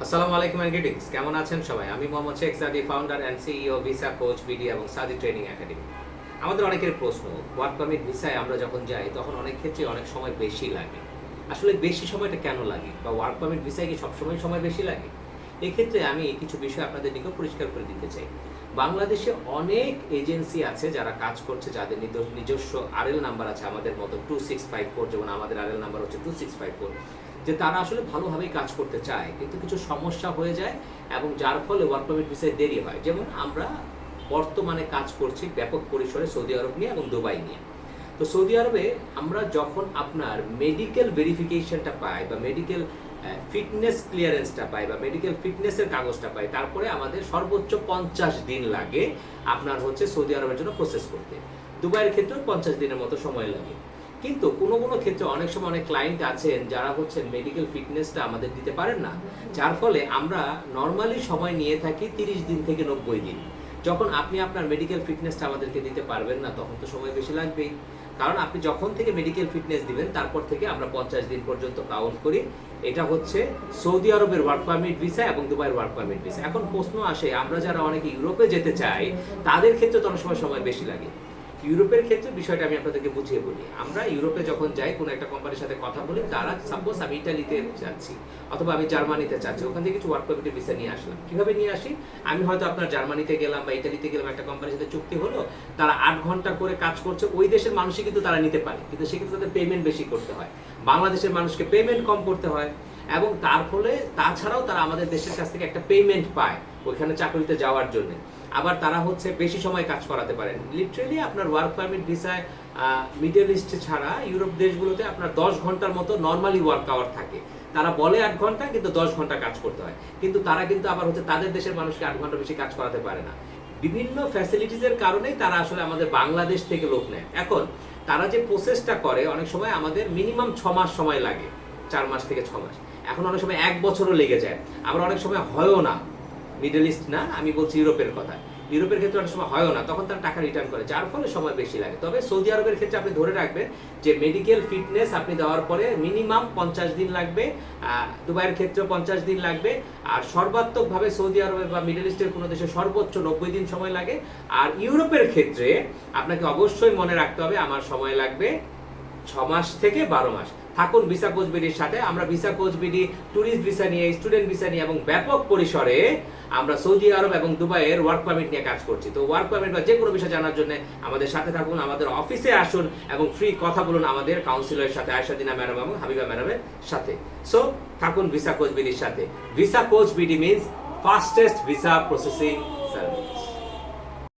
আসসালামু আলাইকুম and greetings. কেমন আছেন সবাই? আমি মোহাম্মদ শেখ সাদি, founder and CEO visa coach BD এবং সাদি ট্রেনিং একাডেমি। আমাদের অনেকের প্রশ্ন, ওয়ার্ক পারমিট ভিসায় আমরা যখন যাই তখন অনেক ক্ষেত্রে অনেক সময় বেশি লাগে। আসলে বেশি সময়টা কেন লাগে, বা ওয়ার্ক পারমিট ভিসায় কি সবসময় সময় বেশি লাগে? এক্ষেত্রে আমি কিছু বিষয় আপনাদের নিকট পরিষ্কার করে দিতে চাই। বাংলাদেশে অনেক এজেন্সি আছে যারা কাজ করছে, যাদের নিজস্ব আরএল নাম্বার আছে আমাদের মতো 2654, যেমন আমাদের আরএল নাম্বার হচ্ছে 2654, যে তারা আসলে ভালোভাবেই কাজ করতে চায়, কিন্তু কিছু সমস্যা হয়ে যায় এবং যার ফলে ওয়ার্ক পারমিট ভিসায় দেরি হয়। যেমন আমরা বর্তমানে কাজ করছি ব্যাপক পরিসরে সৌদি আরব নিয়ে এবং দুবাই নিয়ে। তো সৌদি আরবে আমরা যখন আপনার মেডিকেল ভেরিফিকেশনটা পাই বা মেডিকেল ফিটনেস ক্লিয়ারেন্সটা পাই বা মেডিকেল ফিটনেসের কাগজটা পাই, তারপরে আমাদের সর্বোচ্চ 50 দিন লাগে আপনার হচ্ছে সৌদি আরবের জন্য প্রসেস করতে। দুবাইয়ের ক্ষেত্রেও 50 দিনের মতো সময় লাগে। কিন্তু কোনো কোনো ক্ষেত্রে অনেক সময় অনেক ক্লায়েন্ট আছেন যারা হচ্ছে মেডিকেল ফিটনেসটা আমাদের দিতে পারেন না, যার ফলে আমরা নর্মালি সময় নিয়ে থাকি 30 দিন থেকে 90 দিন। যখন আপনি আপনার মেডিকেল ফিটনেসটা আমাদেরকে দিতে পারবেন না, তখন তো সময় বেশি লাগবেই। কারণ আপনি যখন থেকে মেডিকেল ফিটনেস দিবেন তারপর থেকে আমরা 50 দিন পর্যন্ত কাউন্ট করি। এটা হচ্ছে সৌদি আরবের ওয়ার্ক পারমিট ভিসা এবং দুবাইয়ের ওয়ার্ক পারমিট ভিসা। এখন প্রশ্ন আসে, আমরা যারা অনেকে ইউরোপে যেতে চাই তাদের ক্ষেত্রে তো অনেক সময় বেশি লাগে। ইউরোপের ক্ষেত্রে বিষয়টা আমি আপনাদেরকে বুঝিয়ে বলি। আমরা ইউরোপে যখন যাই, কোনো একটা কোম্পানির সাথে কথা বলি, তারা সাপোজ আমি ইটালিতে যাচ্ছি অথবা আমি জার্মানিতে যাচ্ছি, ওখান থেকে কিছু ওয়ার্ক পারমিটের ভিসা নিয়ে আসলাম। কিভাবে নিয়ে আসি? আমি হয়তো আপনার জার্মানিতে গেলাম বা ইটালিতে গেলাম, একটা কোম্পানির সাথে চুক্তি হলো, তারা 8 ঘন্টা করে কাজ করছে, ওই দেশের মানুষই কিন্তু তারা নিতে পারে, কিন্তু সেক্ষেত্রে তাদের পেমেন্ট বেশি করতে হয়। বাংলাদেশের মানুষকে পেমেন্ট কম করতে হয় এবং তার ফলে তাছাড়াও তারা আমাদের দেশের কাছ থেকে একটা পেমেন্ট পায় ওইখানে চাকরিতে যাওয়ার জন্য। আবার তারা হচ্ছে বেশি সময় কাজ করাতে পারেন। লিটারেলি আপনার ওয়ার্ক পারমিট ভিসায় মিডল ইস্ট ছাড়া ইউরোপ দেশগুলোতে আপনার 10 ঘন্টার মতো নর্মালি ওয়ার্ক আওয়ার থাকে। তারা বলে 8 ঘন্টা, কিন্তু 10 ঘন্টা কাজ করতে হয়। কিন্তু তারা কিন্তু আবার হচ্ছে তাদের দেশের মানুষকে 8 ঘন্টা বেশি কাজ করাতে পারে না। বিভিন্ন ফ্যাসিলিটিসের কারণেই তারা আসলে আমাদের বাংলাদেশ থেকে লোক নেয়। এখন তারা যে প্রসেসটা করে, অনেক সময় আমাদের মিনিমাম 6 মাস সময় লাগে, 4 মাস থেকে 6 মাস। এখন অনেক সময় 1 বছরও লেগে যায়, আবার অনেক সময় হয়ও না। মিডল ইস্ট না, আমি বলছি ইউরোপের কথা। ইউরোপের ক্ষেত্রে অনেক সময় হয়ও না, তখন তারা টাকা রিটার্ন করে, যার ফলে সময় বেশি লাগে। তবে সৌদি আরবের ক্ষেত্রে আপনি ধরে রাখবেন যে মেডিকেল ফিটনেস আপনি দেওয়ার পরে মিনিমাম 50 দিন লাগবে, দুবাইয়ের ক্ষেত্রেও 50 দিন লাগবে, আর সর্বাত্মকভাবে সৌদি আরবে বা মিডল ইস্টের কোনো দেশে সর্বোচ্চ 90 দিন সময় লাগে। আর ইউরোপের ক্ষেত্রে আপনাকে অবশ্যই মনে রাখতে হবে আমার সময় লাগবে 6 মাস থেকে 12 মাস। থাকুন ভিসা কোচ বিডির সাথে। আমরা visa coach BD tourist visa নিয়ে, স্টুডেন্ট ভিসা নিয়ে এবং ব্যাপক পরিসরে আমরা সৌদি আরব এবং দুবাইয়ের ওয়ার্ক পারমিট নিয়ে কাজ করছি। তো ওয়ার্ক পারমিট বা যে কোনো বিষয় জানার জন্য আমাদের সাথে থাকুন, আমাদের অফিসে আসুন এবং ফ্রি কথা বলুন আমাদের কাউন্সিলরের সাথে, আয়েশা দিনা ম্যাডাম এবং হাবিবা ম্যাডামের সাথে। সো থাকুন ভিসা কোচ বিডির সাথে। Visa coach BD means fastest visa processing